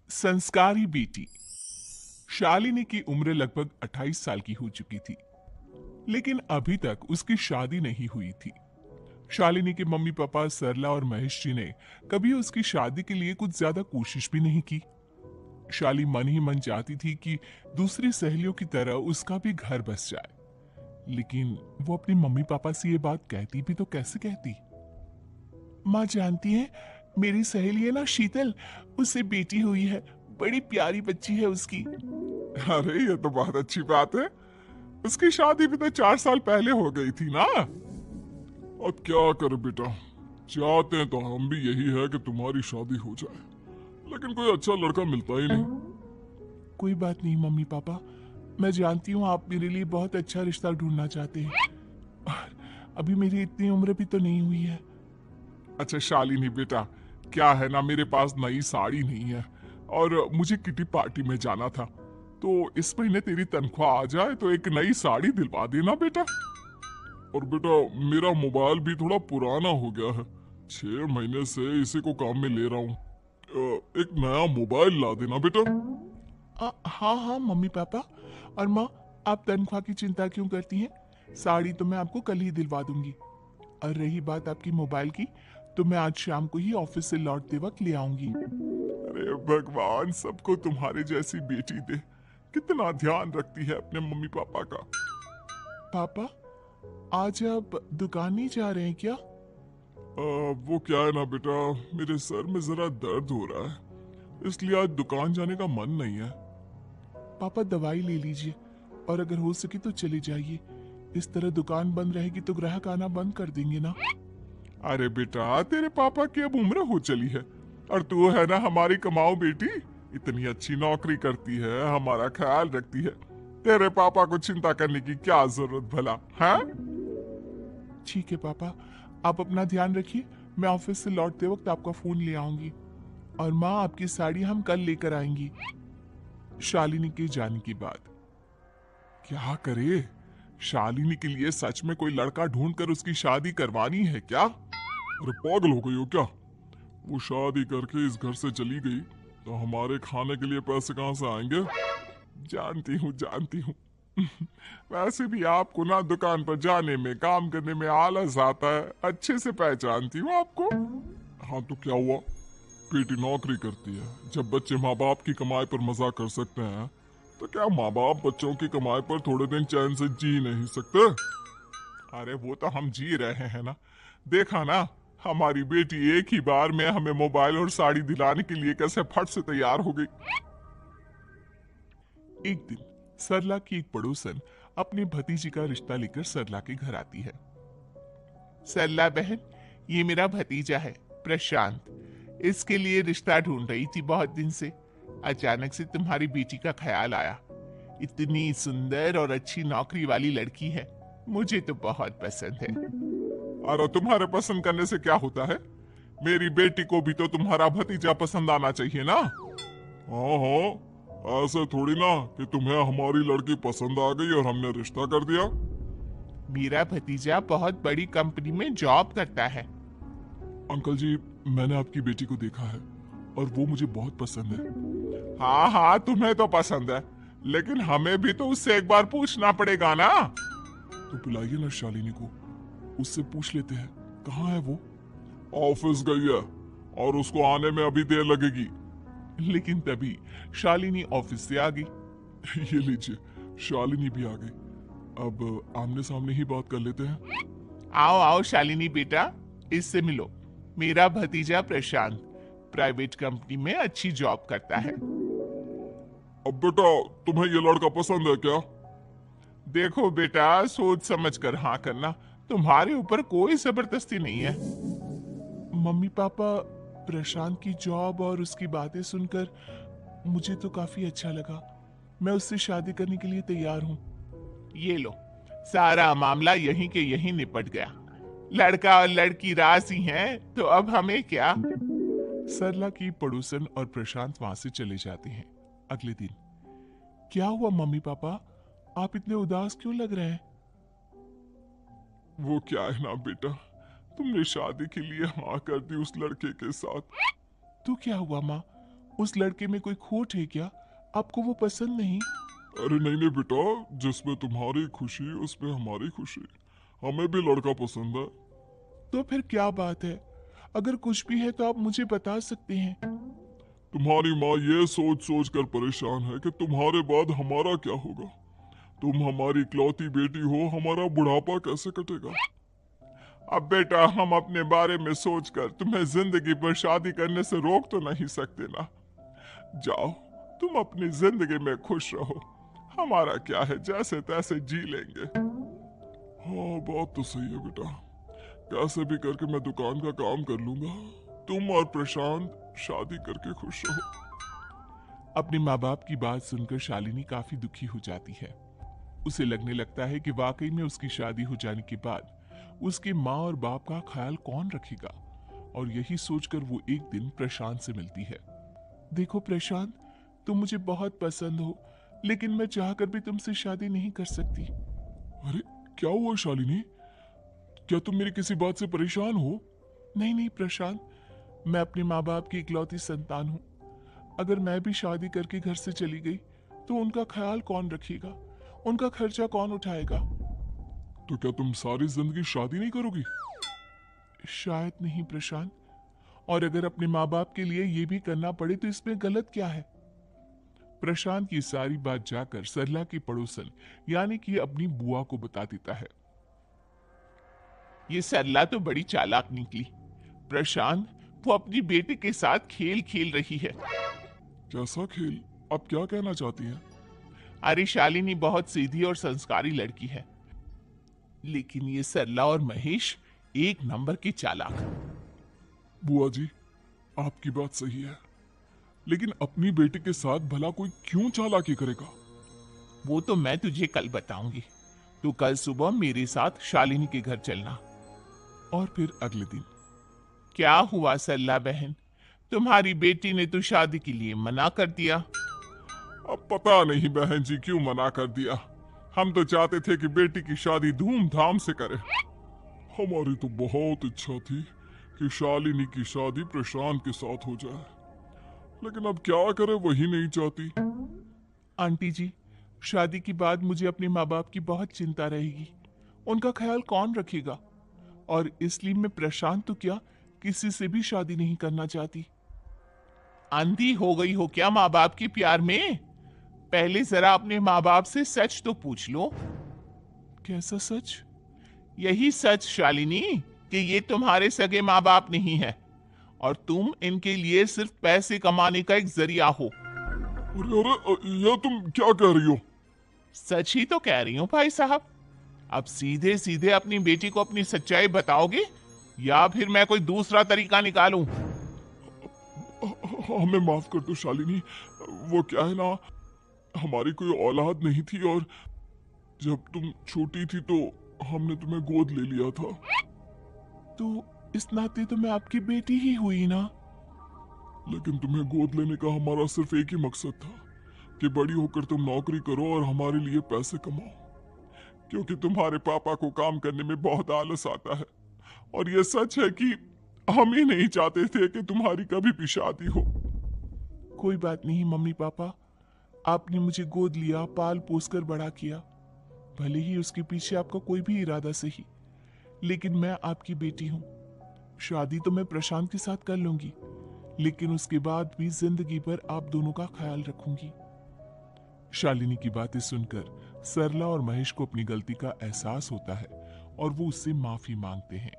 संस्कारी बेटी। शालिनी की उम्र लगभग 28 साल की हो चुकी थी, लेकिन अभी तक उसकी शादी नहीं हुई थी। शालिनी के मम्मी पापा सरला और महेश जी ने कभी उसकी शादी के लिए कुछ ज्यादा कोशिश भी नहीं की। शाली मन ही मन चाहती थी कि दूसरी सहेलियों की तरह उसका भी घर बस जाए, लेकिन वो अपने मम्मी पापा से ये बात कहती भी तो कैसे कहती। माँ जानती है, मेरी सहेली है ना शीतल, उससे बेटी हुई है, बड़ी प्यारी बच्ची है उसकी। अरे ये तो बहुत अच्छी बात है। उसकी शादी भी तो 4 साल पहले हो गई थी ना। अब क्या करे बेटा, चाहते हैं तो हम भी यही है कि तुम्हारी शादी हो जाए, लेकिन कोई अच्छा लड़का मिलता ही नहीं। कोई बात नहीं मम्मी पापा, मैं जानती हूँ आप मेरे लिए बहुत अच्छा रिश्ता ढूंढना चाहते हैं, और अभी मेरी इतनी उम्र भी तो नहीं हुई है। अच्छा शालिनी बेटा, क्या है ना, मेरे पास नई साड़ी नहीं है और मुझे किटी पार्टी में जाना था, तो इस महीने तेरी तनख्वाह आ जाए तो एक नई साड़ी दिलवा देना बेटा। और बेटा मेरा मोबाइल भी थोड़ा पुराना हो गया है, 6 महीने से इसी को काम में ले रहा हूँ, एक नया मोबाइल ला देना बेटा। हाँ हाँ मम्मी पापा। और माँ, आप तनख्वाह की चिंता क्यों करती हैं? साड़ी तो मैं आपको कल ही दिलवा दूंगी। और रही बात आपकी मोबाइल की, तो मैं आज शाम को ही ऑफिस से लौटते वक्त ले आऊंगी। अरे भगवान सबको तुम्हारे जैसी बेटी दे, कितना ध्यान रखती है अपने मम्मी पापा का। पापा, आज आप दुकान नहीं जा रहे हैं क्या? वो क्या है ना बेटा, मेरे सर में जरा दर्द हो रहा है, इसलिए आज दुकान जाने का मन नहीं है। पापा दवाई ले लीजिए, और अगर हो सके तो चले जाइए। इस तरह दुकान बंद रहेगी तो ग्राहक आना बंद कर देंगे ना। अरे बेटा, तेरे पापा की अब उम्र हो चली है, और तू है ना हमारी कमाऊ बेटी, इतनी अच्छी नौकरी करती है, हमारा ख्याल रखती है, तेरे पापा को चिंता करने की क्या जरूरत भला है? ठीक है पापा, आप अपना ध्यान रखिए, मैं ऑफिस से लौटते वक्त आपका फोन ले आऊंगी। और माँ, आपकी साड़ी हम कल लेकर आएंगी। शालिनी के जाने के बाद क्या करे, शालिनी के लिए सच में कोई लड़का ढूंढकर उसकी शादी करवानी है क्या? अरे पागल हो गई हो क्या? वो शादी करके इस घर से चली गई तो हमारे खाने के लिए पैसे कहाँ से आएंगे? जानती हूँ जानती हूँ। वैसे भी आपको ना दुकान पर जाने में, काम करने में आलस आता है, अच्छे से पहचानती हूँ आपको। हाँ तो क्या हुआ, बेटी नौकरी करती है, जब बच्चे माँ बाप की कमाई पर मजा कर सकते हैं, तो क्या माँ बाप बच्चों की कमाई पर थोड़े दिन चैन से जी नहीं सकते? अरे वो तो हम जी रहे हैं ना, देखा ना, हमारी बेटी एक ही बार में हमें मोबाइल और साड़ी दिलाने के लिए कैसे फट से तैयार हो गई। एक दिन सरला की एक पड़ोसन अपनी भतीजी का रिश्ता लेकर सरला के घर आती है। सरला बहन, ये मेरा भतीजा है प्रशांत, इसके लिए रिश्ता ढूंढ रही थी बहुत दिन से। अचानक से तुम्हारी बेटी का ख्याल आया, इतनी सुंदर और अच्छी नौकरी वाली लड़की है, मुझे तो बहुत पसंद है। अरे तुम्हारे पसंद करने से क्या होता है, मेरी बेटी को भी तो तुम्हारा भतीजा पसंद आना चाहिए ना। हाँ हाँ, ऐसे थोड़ी ना कि तुम्हें हमारी लड़की पसंद आ गई और हमने रिश्ता कर दिया। मेरा भतीजा बहुत बड़ी कंपनी में जॉब करता है। अंकल जी, मैंने आपकी बेटी को देखा है और वो मुझे बहुत पसंद है। हाँ हाँ, तुम्हें तो पसंद है, लेकिन हमें भी तो उससे एक बार पूछना पड़ेगा ना। तो बुलाइए ना शालिनी को, उससे पूछ लेते हैं कहाँ है वो। ऑफिस गई है और उसको आने में अभी देर लगेगी। लेकिन तभी शालिनी ऑफिस से आ गई। ये लीजिए, शालिनी भी आ गई, अब आमने सामने ही बात कर लेते हैं। आओ आओ शालिनी बेटा, इससे मिलो, मेरा भतीजा प्रशांत प्राइवेट कंपनी में अच्छी जॉब करता है। अब बेटा, तुम्हें ये लड़का पसंद है क्या? देखो बेटा, सोच समझ कर हाँ करना, तुम्हारे ऊपर कोई जबरदस्ती नहीं है। मम्मी पापा, प्रशांत की जॉब और उसकी बातें सुनकर मुझे तो काफी अच्छा लगा, मैं उससे शादी करने के लिए तैयार हूँ। ये लो, सारा मामला यहीं के यहीं निपट गया, लड़का और लड़की राजी हैं, तो अब हमें क्या। सरला की पड़ोसन और प्रशांत वहां से चले जाते हैं। अगले दिन, क्या हुआ मम्मी पापा, आप इतने उदास क्यों लग रहे हैं? वो क्या है ना बेटा, तुमने शादी के लिए हाँ कर दी उस लड़के के साथ। तो क्या हुआ माँ, उस लड़के में कोई खोट है क्या? आपको वो पसंद नहीं? अरे नहीं नहीं बेटा, जिसमें तुम्हारी खुशी उसमें हमारी खुशी। हमें भी लड़का पसंद है। तो फिर क्या बात है? अगर कुछ भी है तो आप मुझे बता सकते हैं। तुम्हारी माँ ये सोच सोच कर परेशान है कि तुम्हारे बाद हमारा क्या होगा। तुम हमारी इकलौती बेटी हो, हमारा बुढ़ापा कैसे कटेगा। अब बेटा, हम अपने बारे में सोचकर तुम्हें जिंदगी भर शादी करने से रोक तो नहीं सकते ना। जाओ, तुम अपनी जिंदगी में खुश रहो। हमारा क्या है, जैसे तैसे जी लेंगे। हाँ बात तो सही है बेटा, कैसे भी करके मैं दुकान का काम कर लूंगा। तुम और प्रशांत शादी करके खुश रहो। अपने माँ बाप की बात सुनकर शालिनी काफी दुखी हो जाती है। उसे लगने लगता है कि वाकई में उसकी शादी हो जाने के बाद उसके माँ और बाप का ख्याल कौन रखेगा। और यही सोचकर वो एक दिन प्रशांत से मिलती है। देखो प्रशांत, तुम मुझे बहुत पसंद हो, लेकिन मैं चाहकर भी तुमसे शादी नहीं कर सकती। अरे क्या हुआ शालिनी, क्या तुम मेरी किसी बात से परेशान हो? नहीं नहीं प्रशांत, मैं अपने माँ बाप की इकलौती संतान हूँ। अगर मैं भी शादी करके घर से चली गई तो उनका ख्याल कौन रखेगा, उनका खर्चा कौन उठाएगा? तो क्या तुम सारी जिंदगी शादी नहीं करोगी? शायद नहीं प्रशांत, और अगर अपने माँ बाप के लिए ये भी करना पड़े तो इसमें गलत क्या है? प्रशांत की सारी बात जाकर सरला की पड़ोसन यानी कि अपनी बुआ को बता देता है। ये सरला तो बड़ी चालाक निकली। प्रशांत, वो अपनी बेटी के साथ खेल खेल रही है। कैसा खेल? आप क्या कहना चाहती हैं? अरे शालिनी बहुत सीधी और संस्कारी लड़की है, लेकिन ये सरला और महेश एक नंबर के चालाक। बुआ जी, आपकी बात सही है, लेकिन अपनी बेटी के साथ भला कोई क्यों चालाकी करेगा? वो तो मैं तुझे कल बताऊंगी। तू कल सुबह मेरे साथ शालिनी के घर चलना। और फिर अगले दिन क्या हुआ सरला बहन, तुम्हारी बेटी ने तो शादी के लिए मना कर दिया। अब पता नहीं बहन जी क्यों मना कर दिया। हम तो चाहते थे कि बेटी की शादी धूमधाम से करें। हमारी तो बहुत इच्छा थी कि शालिनी की शादी प्रशांत के साथ हो जाए, लेकिन अब क्या करे, वही नहीं चाहती। आंटी जी, शादी के बाद मुझे अपने माँ बाप की बहुत चिंता रहेगी। उनका ख्याल कौन रखेगा? और इसलिए मैं प्रशांत तो क्या, किसी से भी शादी नहीं करना चाहती। अंधी हो गई हो क्या माँ बाप के प्यार में? पहले जरा अपने माँ बाप से सच तो पूछ लो। कैसा सच? यही सच शालिनी, कि ये तुम्हारे सगे माँ बाप नहीं है और तुम इनके लिए सिर्फ पैसे कमाने का एक जरिया हो। अरे अरे, ये तुम क्या कह रही हो? सच ही तो कह रही हूँ भाई साहब। अब सीधे सीधे अपनी बेटी को अपनी सच्चाई बताओगे या फिर मैं कोई दूसरा तरीका निकालूं? हमें माफ कर दो शालिनी, वो क्या है ना, हमारी कोई औलाद नहीं थी और जब तुम छोटी थी तो हमने तुम्हें गोद ले लिया था। तो इस नाते तो मैं आपकी बेटी ही हुई ना। लेकिन तुम्हें गोद लेने का हमारा सिर्फ एक ही मकसद था कि बड़ी होकर तुम नौकरी करो और हमारे लिए पैसे कमाओ, क्योंकि तुम्हारे पापा को काम करने में बहुत आलस आता है। और ये सच है कि हम ही नहीं चाहते थे कि तुम्हारी कभी भी शादी हो। कोई बात नहीं मम्मी पापा, आपने मुझे गोद लिया, पाल पोस कर बड़ा किया। भले ही उसके पीछे आपका कोई भी इरादा सही, लेकिन मैं आपकी बेटी हूँ। शादी तो मैं प्रशांत के साथ कर लूंगी, लेकिन उसके बाद भी जिंदगी भर आप दोनों का ख्याल रखूंगी। शालिनी की बातें सुनकर सरला और महेश को अपनी गलती का एहसास होता है और वो उससे माफी मांगते हैं।